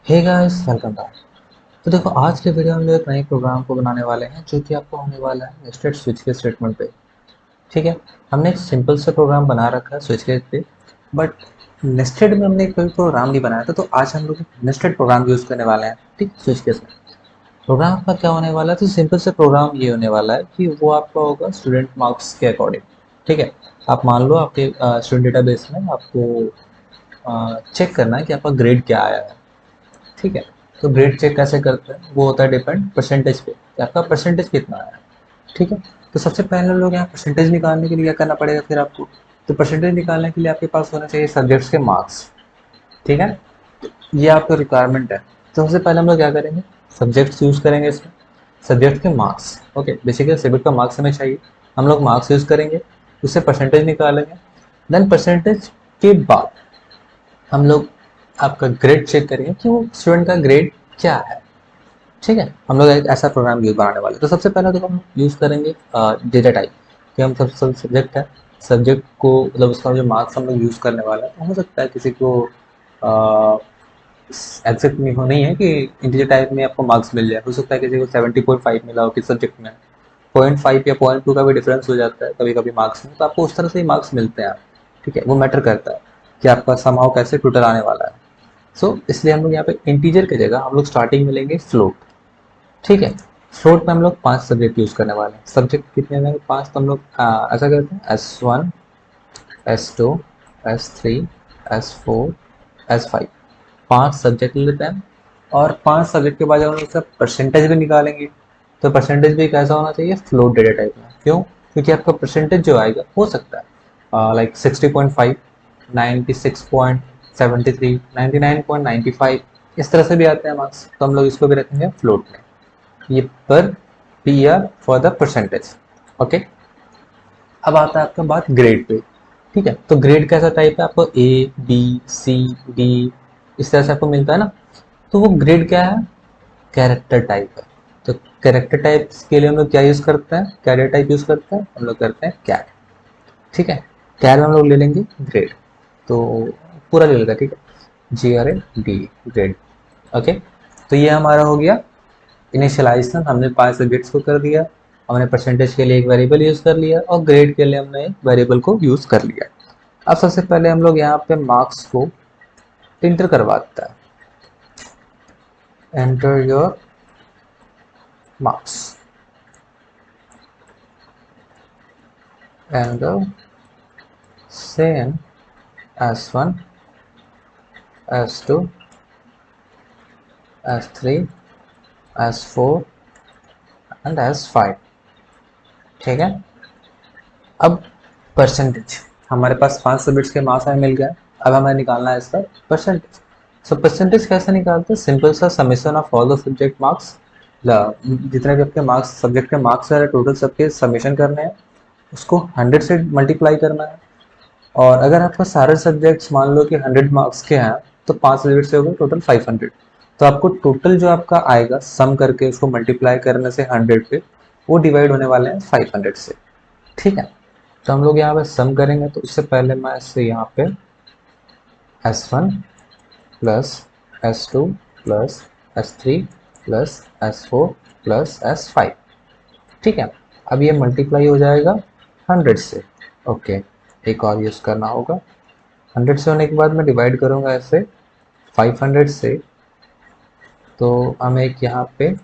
Hey guys, welcome back. तो देखो, आज के वीडियो में हम लोग एक नए प्रोग्राम को बनाने वाले हैं जो कि आपको होने वाला है नेस्टेड स्विच के स्टेटमेंट पे। ठीक है। हमने एक सिंपल सा प्रोग्राम बना रखा है स्विच केस पे, बट नेस्टेड में हमने कोई प्रोग्राम नहीं बनाया था, तो आज हम लोग नेस्टेड प्रोग्राम यूज़ करने वाले हैं। ठीक, स्विच केस में प्रोग्राम का क्या होने वाला है, तो सिंपल से प्रोग्राम ये होने वाला है कि वो आपका होगा स्टूडेंट मार्क्स के अकॉर्डिंग। ठीक है। आप मान लो आपके स्टूडेंट डेटाबेस में आपको चेक करना है कि आपका ग्रेड क्या आया है। ठीक है। तो ग्रेड चेक कैसे करते हैं, वो होता है डिपेंड परसेंटेज पे कि आपका परसेंटेज कितना आया है। ठीक है। तो सबसे पहले हम लोग यहाँ परसेंटेज निकालने के लिए क्या करना पड़ेगा फिर आपको। तो परसेंटेज निकालने के लिए आपके पास होने चाहिए सब्जेक्ट्स के मार्क्स। ठीक है। ये आपका रिक्वायरमेंट है। तो सबसे पहले हम लोग क्या करेंगे, सब्जेक्ट्स यूज करेंगे इसमें, सब्जेक्ट के मार्क्स। ओके, बेसिकली सब्जेक्ट का मार्क्स हमें चाहिए, हम लोग मार्क्स यूज करेंगे, उससे परसेंटेज निकालेंगे। देन परसेंटेज के बाद हम लोग आपका ग्रेड चेक करेंगे कि वो स्टूडेंट का ग्रेड क्या है। ठीक है। हम लोग एक ऐसा प्रोग्राम यूज बनाने वाले हैं। तो सबसे पहले तो हम यूज करेंगे डेटा टाइप, कि हम सब सब्जेक्ट है, सब्जेक्ट को मतलब उसका जो मार्क्स हम लोग यूज करने वाला है। तो हो सकता है किसी को एग्जैक्ट नहीं हो, नहीं है कि इंटीजर टाइप में आपको मार्क्स मिल जाए। हो सकता है किसी को 70.5 मिला हो किस सब्जेक्ट में, 0.5 या 0.2 का भी डिफरेंस हो जाता है कभी कभी मार्क्स में, तो आपको उस तरह से ही मार्क्स मिलते हैं। ठीक है, वो मैटर करता है कि आपका समाव कैसे टोटल आने वाला है। सो इसलिए हम लोग यहाँ पे इंटीजर की जगह हम लोग स्टार्टिंग में लेंगे फ्लोट। ठीक है। फ्लोट में हम लोग 5 सब्जेक्ट यूज करने वाले हैं। सब्जेक्ट कितने हैं? 5। तो हम लोग ऐसा करते हैं, S1, S2, S3, S4, S5, 5 subject लेते हैं। और 5 सब्जेक्ट के बाद जब हम लोग उसका परसेंटेज भी निकालेंगे, तो परसेंटेज भी कैसा होना चाहिए, फ्लोट डेटा टाइप में। क्यों? क्योंकि आपका परसेंटेज जो आएगा हो सकता है लाइक 60.5, 96.73, 99.95, इस तरह से भी आते हैं मार्क्स। तो हम लोग इसको भी रखेंगे फ्लोट में। ये पर P R for the percentage. Okay. अब आता है आपका बात ग्रेड पे। ठीक है। तो ग्रेड कैसा टाइप है, आपको ए, बी, सी, डी, इस तरह से आपको मिलता है ना। तो वो ग्रेड क्या है, कैरेक्टर टाइप है। तो कैरेक्टर टाइप के लिए हम लोग क्या यूज करते हैं, कैरियर टाइप यूज करते हैं, हम लोग करते हैं कैर। ठीक है। कैर में हम लोग ले लेंगे ग्रेड। तो पूरा ले लेगा। ठीक है, GRAD, ग्रेड। ओके। तो ये हमारा हो गया इनिशियलाइजेशन। हमने 5 सब्जेक्ट्स को कर दिया, हमने परसेंटेज के लिए एक वेरिएबल यूज कर लिया, और ग्रेड के लिए हमने एक वेरिएबल को यूज कर लिया। अब सबसे पहले हम लोग यहाँ पे मार्क्स को इंटर करवाता है। Enter your marks and same S1, S2, S3, S4 and S5। ठीक है। अब परसेंटेज, हमारे पास 5 सब्जेक्ट्स के मार्क्स हमें मिल गए। अब हमें निकालना है इसका परसेंटेज। सो परसेंटेज कैसे निकालते हैं, सिंपल सा summation of all the subject marks. जितने भी आपके मार्क्स सब्जेक्ट के मार्क्स है टोटल सबके समेशन करने हैं, उसको 100 से मल्टीप्लाई करना है। और अगर आपका सारे सब्जेक्ट्स मान लो कि 100 मार्क्स के हैं, तो 5 सब्जेक्ट से हो गए टोटल 500। तो आपको टोटल जो आपका आएगा सम करके उसको मल्टीप्लाई करने से 100 पे, वो डिवाइड होने वाले हैं 500 से। ठीक है। तो हम लोग यहाँ पे सम करेंगे, तो उससे पहले मैं इससे यहाँ पे S1 plus S2 plus S3 plus S4 plus S5। ठीक है। अब ये मल्टीप्लाई हो जाएगा 100 से। ओके। एक और यूज़ करना होगा। 100 से होने के बाद मैं डिवाइड करूँगा ऐसे 500 से। तो हमें एक यहाँ पे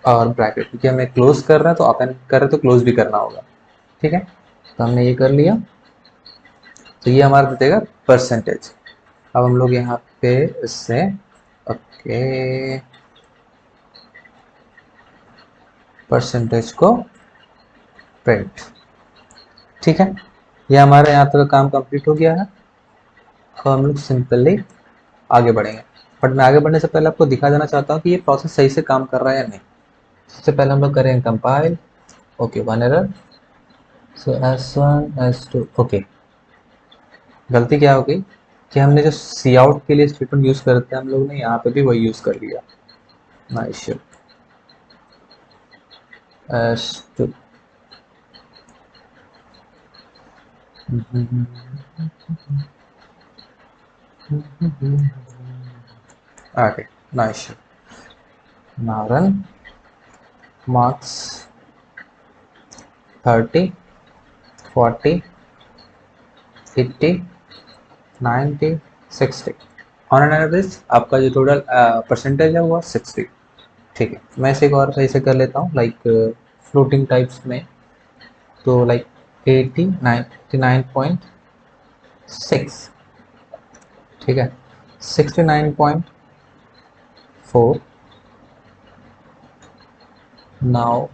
और ब्रैकेट, क्योंकि हमें क्लोज कर रहा है तो ओपन कर रहे हैं तो क्लोज भी करना होगा। ठीक है। तो हमने ये कर लिया। तो ये हमारा देगा परसेंटेज। अब हम लोग यहाँ पे इससे ओके परसेंटेज को प्रिंट। ठीक है। ये हमारा यहाँ तक का काम कंप्लीट हो गया है। अब हम लोग सिंपली आगे बढ़ेंगे। बट मैं आगे बढ़ने से पहले आपको दिखा देना चाहता हूँ कि ये प्रोसेस सही से काम कर रहा है या नहीं। सबसे पहले हम लोग करेंगे compile. Okay, 1 error. So S1 S2। Okay, गलती क्या हो गई कि हमने जो सी आउट के लिए स्टेटमेंट यूज करते हैं हम लोग ने यहाँ पे भी वही यूज कर लिया। Nice. S2। Okay. No issue. Now run marks 30, 40, 80, 90, 60। On an average आपका जो टोटल परसेंटेज है वो 60। ठीक है, मैं इसे एक और सही से कर लेता हूँ, लाइक फ्लोटिंग टाइप्स में। तो लाइक 99.6, ठीक है, 69.4, नाउ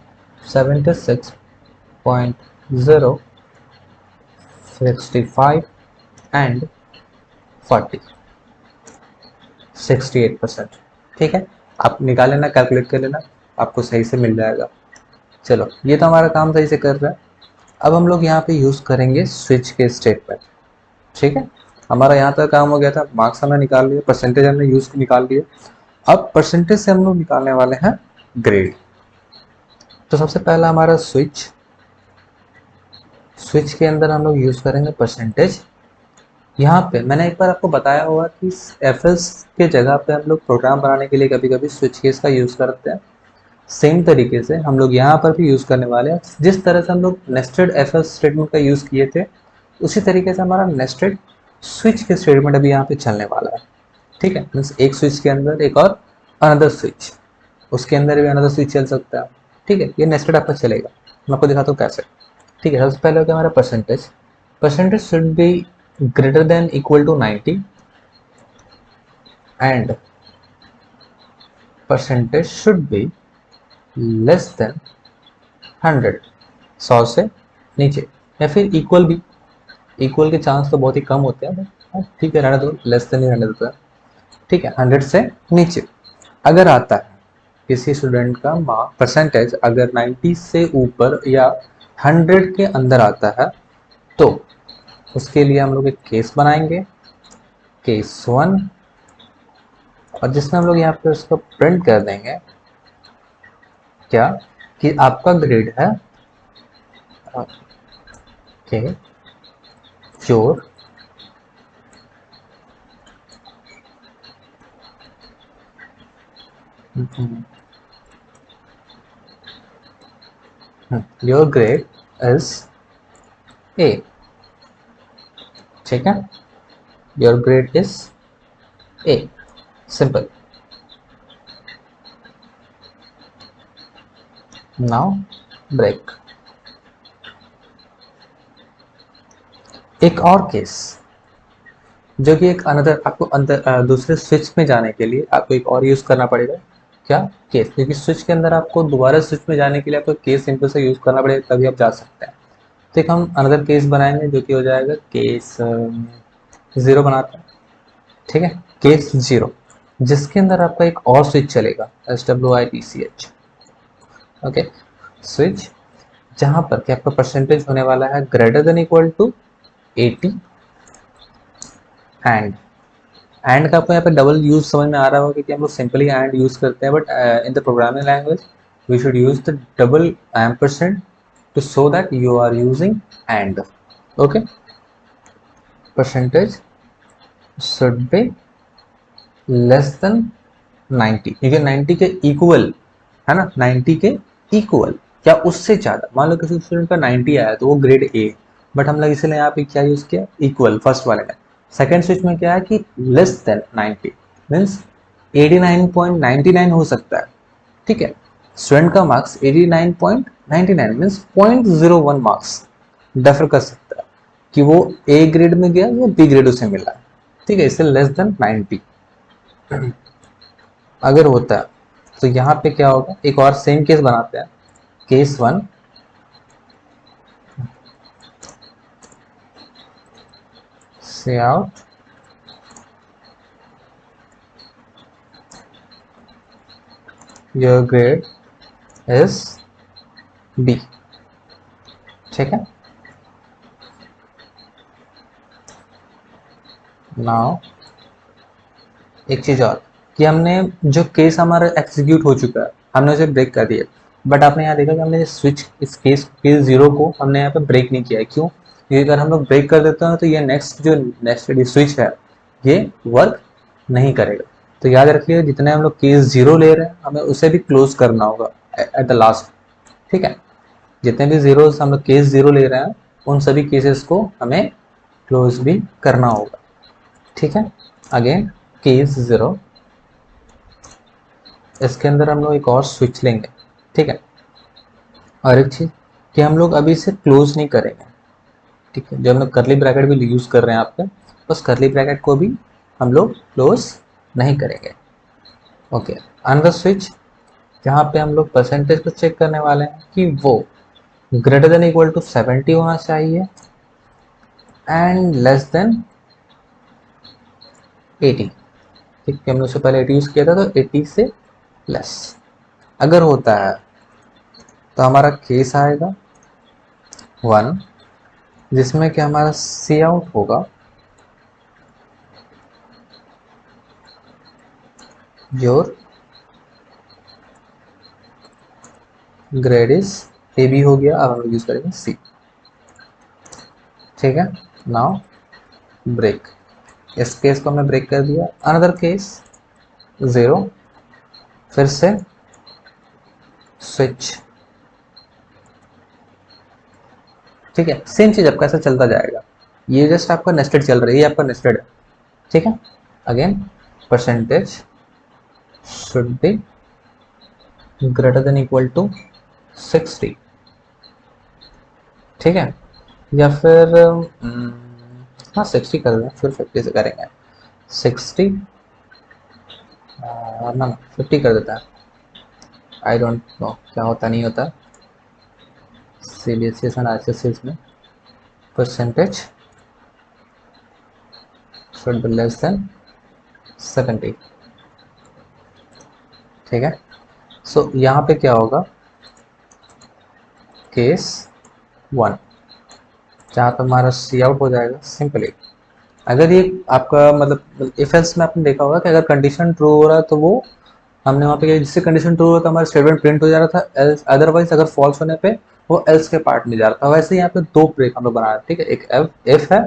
76.0, 65 एंड 40, 68%। ठीक है, आप निकाल लेना, कैलकुलेट कर लेना, आपको सही से मिल जाएगा। चलो, ये तो हमारा काम सही से कर रहा है। अब हम लोग यहाँ पे यूज़ करेंगे स्विच के स्टेटमेंट। ठीक है, हमारा यहाँ तक काम हो गया था, मार्क्स हमने निकाल लिया, परसेंटेज हमने यूज निकाल लिया। अब परसेंटेज से हम लोग निकालने वाले हैं ग्रेड। तो सबसे पहला हमारा स्विच के अंदर हम लोग यूज करेंगे परसेंटेज। यहाँ पे मैंने एक बार आपको बताया होगा कि एफएस के जगह पे हम लोग प्रोग्राम बनाने के लिए कभी कभी स्विच केस का यूज करते हैं। सेम तरीके से हम लोग यहाँ पर भी यूज करने वाले हैं। जिस तरह से हम लोग नेस्टेड एफएस स्टेटमेंट का यूज किए थे, उसी तरीके से हमारा नेस्टेड स्विच के स्टेटमेंट अभी यहाँ पे चलने वाला है। ठीक है, मीन्स एक स्विच के अंदर एक और अनदर स्विच, उसके अंदर भी अनदर स्विच चल सकता है। ठीक है, ये नेस्टेड आपका चलेगा। मैं आपको दिखाता हूँ कैसे। ठीक है, सबसे पहले हो गया हमारा percentage. Percentage should be greater than equal to 90 and percentage should be less than 100, 100 से नीचे, या फिर इक्वल भी। इक्वल के चांस तो बहुत ही कम होते हैं, ठीक है, रहने दो, लेस देन ही रहने देता है। ठीक है, 100 से नीचे अगर आता है किसी स्टूडेंट का मार्क परसेंटेज, अगर 90 से ऊपर या 100 के अंदर आता है, तो उसके लिए हम लोग एक केस बनाएंगे, केस 1, और जिसमें हम लोग यहाँ पे उसको प्रिंट कर देंगे क्या, कि आपका ग्रेड है के your your grade is A. ठीक है, your grade is A, simple. Now break. एक और केस, जो कि एक अनदर, आपको अंदर दूसरे स्विच में जाने के लिए आपको एक और यूज करना पड़ेगा। क्या, केस, क्योंकि स्विच के अंदर आपको दोबारा स्विच में जाने के लिए आपको केस सिंपल से यूज करना पड़ेगा, तभी आप जा सकते हैं। तो एक हम अनदर केस बनाएंगे, जो कि हो जाएगा केस 0 बनाते हैं। ठीक है, केस 0, जिसके अंदर आपका एक और स्विच चलेगा, SWITCH। ओके, स्विच जहां पर कि आपका परसेंटेज होने वाला है greater than equal to 80 and का आपको यहाँ पे डबल यूज समझ में आ रहा होगा, क्योंकि हम लोग सिंपली एंड यूज करते हैं, but in the programming language we should use the double ampersand to show that you are using and. Okay, percentage should be less than 90, क्योंकि 90 के इक्वल है ना, 90 के इक्वल क्या उससे ज्यादा। मान लो किसी स्टूडेंट का 90 आया तो वो ग्रेड ए, बट हम लोग इसलिए यहाँ पे क्या यूज किया, इक्वल, फर्स्ट वाले में। सेकेंड स्विच में क्या है कि लेस देन 90 मीन्स 89.99 हो सकता है। ठीक है, स्टूडेंट का मार्क्स 89.99 मीन्स 0.01 मार्क्स डिफर कर सकता है कि वो ए ग्रेड में गया या बी ग्रेड उसे मिला। ठीक है, इससे लेस देन 90 अगर होता है, तो यहाँ पे क्या होगा, एक और सेम केस बनाते हैं, केस 1, से out your grade is B. ठीक है, नाउ एक चीज और, कि हमने जो केस हमारा एग्जीक्यूट हो चुका है, हमने उसे ब्रेक कर दिया, बट आपने यहाँ देखा कि हमने स्विच, इस केस 0 को हमने यहाँ पे ब्रेक नहीं किया है। क्यों, क्योंकि अगर हम लोग ब्रेक कर देते हैं तो ये नेक्स्ट जो नेक्स्ट स्विच है ये वर्क नहीं करेगा। तो याद रखिए जितने हम लोग केस 0 ले रहे हैं हमें उसे भी क्लोज करना होगा एट द लास्ट। ठीक है, जितने भी जीरोस हम लोग केस 0 ले रहे हैं उन सभी केसेस को हमें क्लोज भी करना होगा। ठीक है, अगेन केस 0, इसके अंदर हम लोग एक और स्विच लेंगे। ठीक है, और एक चीज कि हम लोग अभी इसे क्लोज नहीं करेंगे। ठीक है, जो हम लोग करली ब्रैकेट भी यूज कर रहे हैं आपके, उस करली ब्रैकेट को भी हम लोग क्लोज नहीं करेंगे। ओके, अनदर स्विच जहाँ पे हम लोग परसेंटेज को चेक करने वाले हैं कि वो ग्रेटर देन इक्वल टू 70 होना चाहिए एंड लेस देन 80। ठीक है, हमने उससे पहले 80 यूज किया था तो 80 से लेस अगर होता है तो हमारा केस आएगा 1, जिसमें कि हमारा सी आउट होगा your grade is A B हो गया। अब हम लोग यूज करेंगे सी। ठीक है, नाउ ब्रेक, इस केस को हमने ब्रेक कर दिया। अनदर केस 0, फिर से स्विच। ठीक है, सेम चीज आपका ऐसा चलता जाएगा, ये जस्ट आपका नेस्टेड चल रहा है, ये आपका नेस्टेड है। ठीक है, again percentage should be greater than equal to 60। ठीक है, या फिर हाँ 60 कर दें, फिर 50 से करेंगे 60 ना 50 कर देता है। आई डोंट नो क्या होता नहीं होता CBSE एनालिसिस में। Percentage should be less then 70। ठीक है, सो यहाँ पे क्या होगा, केस 1 जहाँ पे हमारा सी आउट हो जाएगा सिंपली। अगर ये आपका मतलब इफ एल्स में आपने देखा होगा कि अगर कंडीशन ट्रू हो रहा है तो वो हमने वहाँ पे जिससे कंडीशन ट्रू होता है हमारा स्टेटमेंट प्रिंट हो जा रहा था, एल्स अदरवाइज अगर फॉल्स होने पे वो एल्स के पार्ट में जा रहा था। वैसे यहाँ पे दो ब्रेक हम लोग बना रहे हैं। ठीक है, एक इफ है,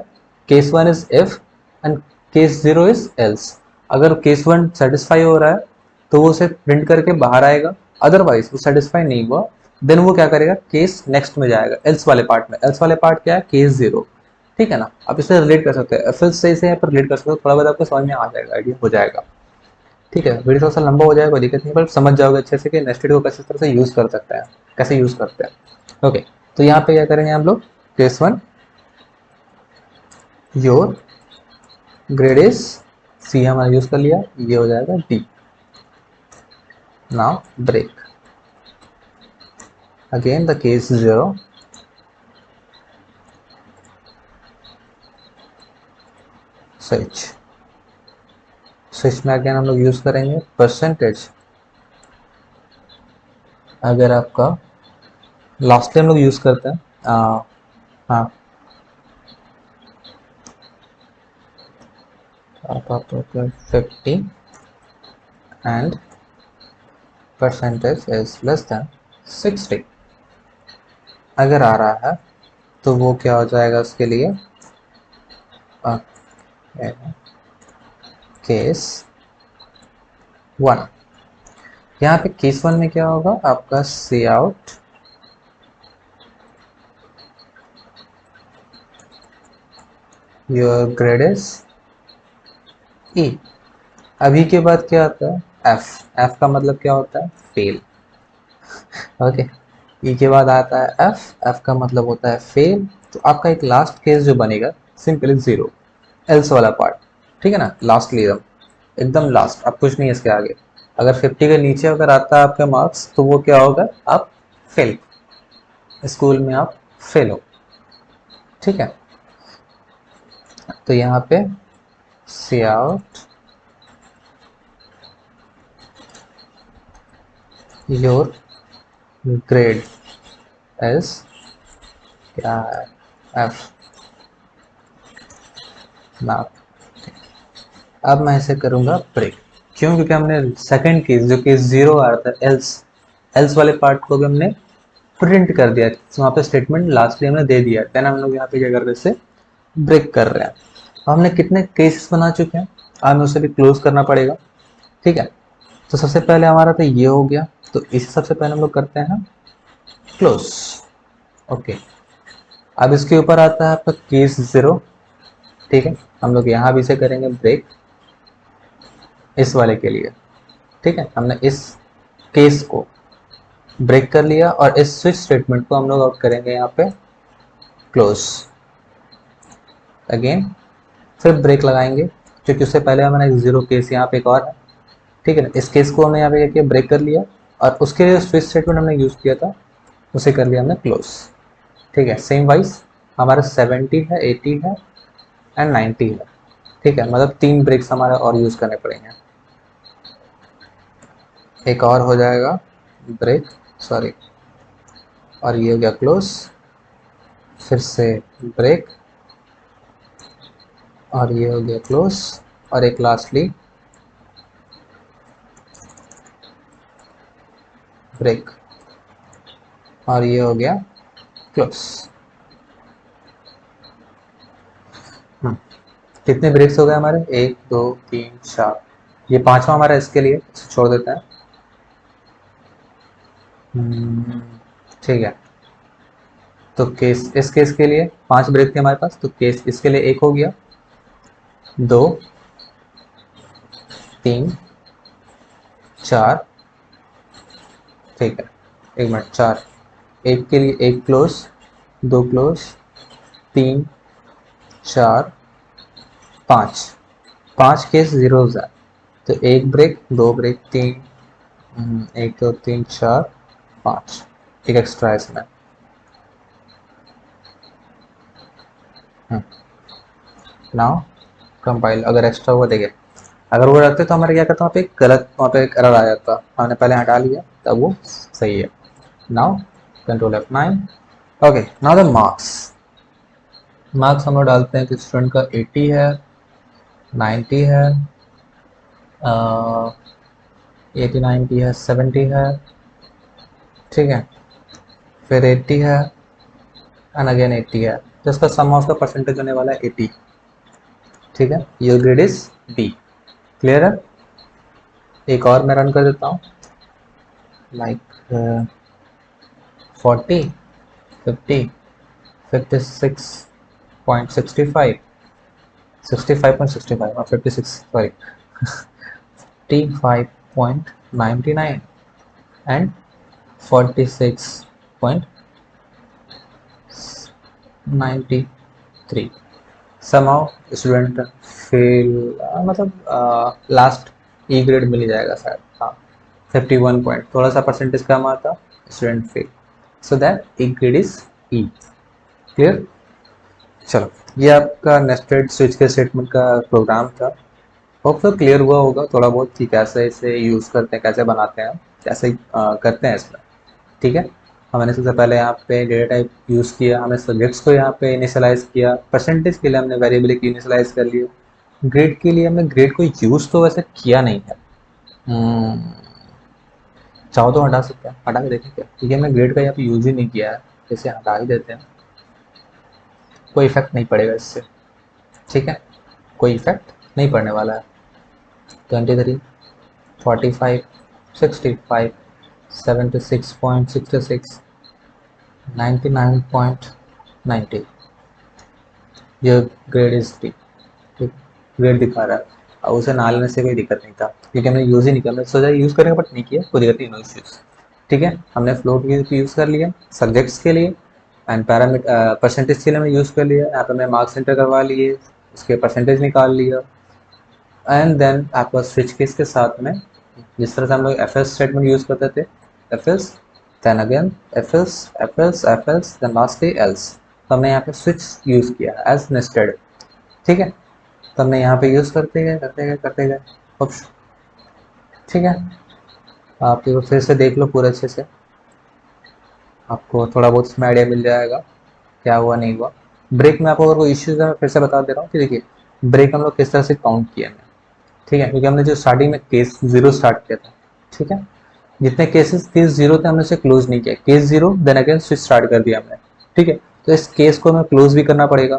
case 1 is if and case 0 is else. अगर केस 1 सेटिस्फाई हो रहा है तो वो उसे प्रिंट करके बाहर आएगा, अदरवाइज वो सेटिस्फाई नहीं हुआ देन वो क्या करेगा, केस नेक्स्ट में जाएगा एल्स वाले पार्ट में। एल्स वाले पार्ट क्या है, केस 0। ठीक है ना, आप इसे रिलेट कर सकते हैं, एफ सही से यहाँ पर रिलेट कर सकते हो, थोड़ा बहुत आपको समझ में आ जाएगा, आइडिया हो जाएगा। ठीक है, वीडियो थोड़ा सा लंबा हो जाएगा, कोई दिक्कत नहीं, पर समझ जाओगे अच्छे से कि नेस्टेड को कैसे तरह से यूज कर सकते हैं, कैसे यूज करते हैं। ओके, तो यहाँ पे क्या करेंगे हम लोग, case 1 your grade is C हमारा यूज कर लिया, ये हो जाएगा D. Now break, again the case 0, switch. Switch में अगेन हम लोग यूज करेंगे परसेंटेज। अगर आपका लास्ट टाइम लोग यूज करते हैं हाँ आप 50 and percentage is less than 60 अगर आ रहा है तो वो क्या हो जाएगा उसके लिए, केस 1। यहाँ पे केस 1 में क्या होगा, आपका सी आउट योर ग्रेड इज ई। अभी के बाद क्या आता है, एफ। एफ का मतलब क्या होता है, फेल। ओके, ई के बाद आता है एफ, एफ का मतलब होता है फेल। तो आपका एक लास्ट केस जो बनेगा सिंपली 0, एल्स वाला पार्ट। ठीक है ना, लास्ट एकदम एकदम लास्ट, अब कुछ नहीं है इसके आगे। अगर 50 के नीचे अगर आता है आपके मार्क्स तो वो क्या होगा, आप फेल, स्कूल में आप फेल हो। ठीक है, तो यहाँ पे सी आउट योर ग्रेड एज क्या है, एफ। ना अब मैं इसे करूंगा ब्रेक, क्यों, क्योंकि हमने सेकंड केस जो केस 0 आ रहा था एल्स, एल्स वाले पार्ट को भी हमने प्रिंट कर दिया, तो वहाँ पे स्टेटमेंट लास्टली हमने दे दिया, देन हम लोग यहाँ पे क्या कर रहे हैं, इसे ब्रेक कर रहे हैं। अब हमने कितने केसेस बना चुके हैं, हमें उसे भी क्लोज करना पड़ेगा। ठीक है, तो सबसे पहले हमारा तो ये हो गया, तो इसे सबसे पहले हम लोग करते हैं क्लोज। ओके, अब इसके ऊपर आता है आपका केस 0। ठीक है, हम लोग यहाँ भी इसे करेंगे ब्रेक इस वाले के लिए। ठीक है, हमने इस केस को ब्रेक कर लिया और इस स्विच स्टेटमेंट को हम लोग अब करेंगे यहाँ पे क्लोज अगेन, फिर ब्रेक लगाएंगे क्योंकि उससे पहले हमारा एक जीरो केस यहाँ पे एक और है। ठीक है ना, इस केस को हमने यहाँ पे क्या किया, ब्रेक कर लिया और उसके स्विच स्टेटमेंट हमने यूज किया था उसे कर लिया हमने क्लोज। ठीक है, सेम वाइज हमारा 70 है, 80 है एंड 90 है। ठीक है, मतलब 3 ब्रेक्स हमारे और यूज करने पड़ेंगे। एक और हो जाएगा ब्रेक, सॉरी, और ये हो गया क्लोज, फिर से ब्रेक और ये हो गया क्लोज, और एक लास्टली ब्रेक और ये हो गया क्लोज। कितने ब्रेक्स हो गए हमारे, 1 2 3 4, ये पांचवा हमारा इसके लिए, इसे छोड़ देते हैं। ठीक है, तो केस, इस केस के लिए 5 ब्रेक थे हमारे पास, तो केस इसके लिए 1 हो गया, 2 3 4, ठीक है, 1 मिनट, 4, एक के लिए 1 क्लोज, 2 क्लोज, 3 4 5, 5 केस जीरोज है, तो 1 ब्रेक, 2 ब्रेक, 3, 1 2 3 4 5, एक एक्स्ट्रा है इसमें। नाउ कंपाइल, अगर एक्स्ट्रा हुआ देखिए, अगर वो रखते तो हमारे क्या करता, वहाँ पे एक गलत, वहाँ पे एक एरर आ जाता, हमने पहले हटा लिया तब वो सही है। Now control F9। Okay, now the marks, marks हम लोग डालते हैं कि स्टूडेंट का 80 है, 90 है, 80 90 है, 70 है, ठीक है, फिर 80 है एंड अगेन 80 है, तो इसका सम ऑफ का परसेंटेज होने वाला है 80। ठीक है, your grade is B. Clear है, एक और मैं रन कर देता हूँ, लाइक 40 50 56.65 65.65 और 56, sorry 55.99 and 46.93। somehow student fail, मतलब लास्ट ई ग्रेड मिल ही जाएगा शायद, हाँ 51 पॉइंट, थोड़ा सा परसेंटेज कम आता, student fail, so that E grade is E. Clear, चलो ये आपका नेस्टेड स्विच के स्टेटमेंट का प्रोग्राम था। होप तो क्लियर हुआ होगा थोड़ा बहुत कि कैसे इसे यूज़ करते हैं, कैसे बनाते हैं, कैसे करते हैं इसमें। ठीक है, हमने सबसे पहले यहाँ पे डेटा टाइप यूज़ किया, हमने सब्जेक्ट्स को यहाँ पे इनिशियलाइज किया, परसेंटेज के लिए हमने वेरिएबल की इनिशियलाइज कर लिया, ग्रेड के लिए हमने ग्रेड को यूज़ तो वैसे किया नहीं है। चाहो तो हटा सकते हैं, हटा के देखें क्या, क्योंकि हमने ग्रेड का यहाँ पे यूज़ ही नहीं किया है, इसे हटा ही देते हैं, कोई इफेक्ट नहीं पड़ेगा इससे। ठीक है, कोई इफेक्ट नहीं पड़ने वाला है। 23 45 65 76.66 99.90, ये ग्रेड इज डी। ठीक, ग्रेड दिखा रहा है, और उसे ना लेने से कोई दिक्कत नहीं था क्योंकि हमने यूज़ ही नहीं किया, हमने सोचा यूज़ करेंगे बट नहीं किया, कोई दिक्कत नहीं, नो इश्यूज। ठीक है, हमने फ्लोट यूज़ कर लिया सब्जेक्ट्स के लिए एंड पैरामीटर परसेंटेज के लिए हमने यूज़ कर लिया, यहाँ पर हमने मार्क्स एंटर करवा लिए, उसके परसेंटेज निकाल लिया, एंड देन आपका स्विच केस के साथ में जिस तरह से हम लोग एफ एल्स स्टेटमेंट यूज करते थे, if else then again if else if else if else then lastly else, तो हमने यहाँ पे स्विच यूज किया एज नेस्टेड। ठीक है, तो हमने यहाँ पे यूज करते गए करते गए करते गए। ठीक है, आप एक फिर से देख लो पूरे अच्छे से, आपको थोड़ा बहुत इसमें आइडिया मिल जाएगा क्या हुआ नहीं हुआ। ब्रेक में आपको अगर कोई इश्यूज है मैं फिर से बता दे रहा हूँ कि देखिए ब्रेक हम लोग किस तरह से काउंट किया है। ठीक है, क्योंकि हमने जो स्टार्टिंग में केस 0 स्टार्ट किया था, ठीक है, जितने केस 0 थे हमने उसे क्लोज नहीं किया, case 0 then again switch start कर दिया हमने। ठीक है, तो इस केस को हमें क्लोज भी करना पड़ेगा,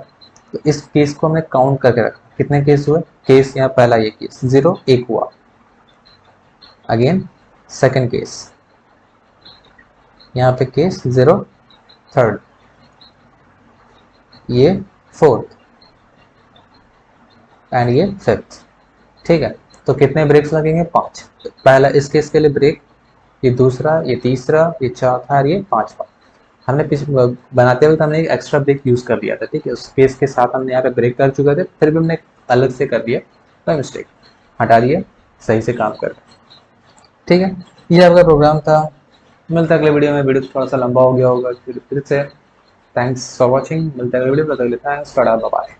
तो इस केस को हमने काउंट करके रखा, कितने केस हुए, केस यहाँ पहला ये केस 0 1 हुआ, अगेन सेकंड केस, यहाँ पे केस 0 थर्ड, ये फोर्थ एंड ये फिफ्थ। ठीक है, तो कितने ब्रेक्स लगेंगे? 5। पहला इस केस के लिए ब्रेक, ये दूसरा, ये तीसरा, ये चौथा और ये पांचवा। हमने बनाते वक्त हमने एक एक्स्ट्रा ब्रेक यूज कर दिया था, ठीक है, उस केस के साथ हमने यहाँ पे ब्रेक कर चुके थे, फिर भी हमने अलग से कर दिया, कोई मिस्टेक, हटा दिया, सही से काम कर रहे। ठीक है, ये आपका प्रोग्राम था। मिलता है अगले वीडियो में। वीडियो थोड़ा सा लंबा हो गया होगा फिर से। Thanks for watching. मिलता है अगले वीडियो में। Thanks, bye bye.